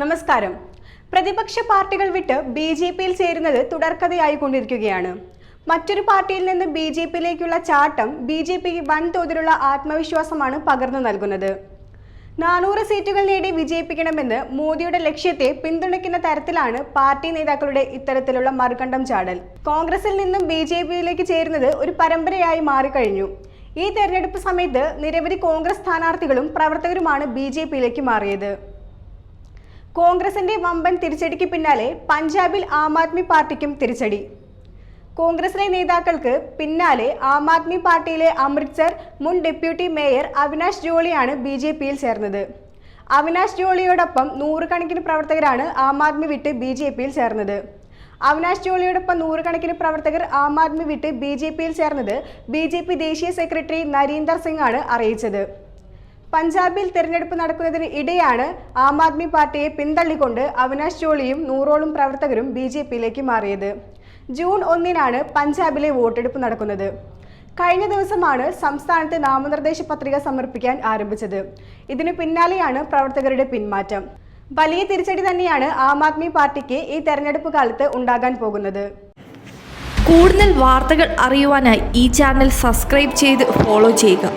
നമസ്കാരം. പ്രതിപക്ഷ പാർട്ടികൾ വിട്ട് ബി.ജെ.പിയിൽ ചേരുന്നത് തുടർക്കഥയായിക്കൊണ്ടിരിക്കുകയാണ്. മറ്റൊരു പാർട്ടിയിൽ നിന്ന് ബി.ജെ.പിയിലേക്കുള്ള ചാട്ടം ബി.ജെ.പിക്ക് വൻതോതിലുള്ള ആത്മവിശ്വാസമാണ് പകർന്നു നൽകുന്നത്. 400 സീറ്റുകൾ നേടി വിജയിപ്പിക്കണമെന്ന് മോദിയുടെ ലക്ഷ്യത്തെ പിന്തുണയ്ക്കുന്ന തരത്തിലാണ് പാർട്ടി നേതാക്കളുടെ ഇത്തരത്തിലുള്ള മറുകണ്ഠം ചാടൽ. കോൺഗ്രസിൽ നിന്നും ബി.ജെ.പിയിലേക്ക് ചേരുന്നത് ഒരു പരമ്പരയായി മാറിക്കഴിഞ്ഞു. ഈ തെരഞ്ഞെടുപ്പ് സമയത്ത് നിരവധി കോൺഗ്രസ് സ്ഥാനാർത്ഥികളും പ്രവർത്തകരുമാണ് ബി.ജെ.പിയിലേക്ക് മാറിയത്. കോൺഗ്രസിന്റെ വമ്പൻ തിരിച്ചടിക്ക് പിന്നാലെ പഞ്ചാബിൽ ആം ആദ്മി പാർട്ടിക്കും തിരിച്ചടി. കോൺഗ്രസിലെ നേതാക്കൾക്ക് പിന്നാലെ ആം ആദ്മി പാർട്ടിയിലെ അമൃത്സർ മുൻ ഡെപ്യൂട്ടി മേയർ അവിനാഷ് ജോളിയാണ് ബി.ജെ.പിയിൽ ചേർന്നത്. അവിനാഷ് ജോളിയോടൊപ്പം നൂറുകണക്കിന് പ്രവർത്തകരാണ് ആം ആദ്മി വിട്ട് ബി.ജെ.പിയിൽ ചേർന്നത്. അവിനാഷ് ജോളിയോടൊപ്പം നൂറുകണക്കിന് പ്രവർത്തകർ ആം ആദ്മി വിട്ട് ബി.ജെ.പിയിൽ ചേർന്നത് ബി.ജെ.പി ദേശീയ സെക്രട്ടറി നരീന്ദർ സിംഗ് ആണ് അറിയിച്ചത്. പഞ്ചാബിൽ തെരഞ്ഞെടുപ്പ് നടക്കുന്നതിന് ഇടെയാണ് ആം ആദ്മി പാർട്ടിയെ പിന്തള്ളിക്കൊണ്ട് അവിനാഷ് ജോളിയും 100ഓളം പ്രവർത്തകരും ബി.ജെ.പിയിലേക്ക് മാറിയത്. ജൂൺ 1-നാണ് പഞ്ചാബിലെ വോട്ടെടുപ്പ് നടക്കുന്നത്. കഴിഞ്ഞ ദിവസമാണ് സംസ്ഥാനത്ത് നാമനിർദ്ദേശ പത്രിക സമർപ്പിക്കാൻ ആരംഭിച്ചത്. ഇതിനു പിന്നാലെയാണ് പ്രവർത്തകരുടെ പിന്മാറ്റം. വലിയ തിരിച്ചടി തന്നെയാണ് ആം ആദ്മി പാർട്ടിക്ക് ഈ തെരഞ്ഞെടുപ്പ് കാലത്ത് ഉണ്ടാകാൻ പോകുന്നത്. കൂടുതൽ വാർത്തകൾ അറിയുവാനായി ഈ ചാനൽ സബ്സ്ക്രൈബ് ചെയ്ത് ഫോളോ ചെയ്യുക.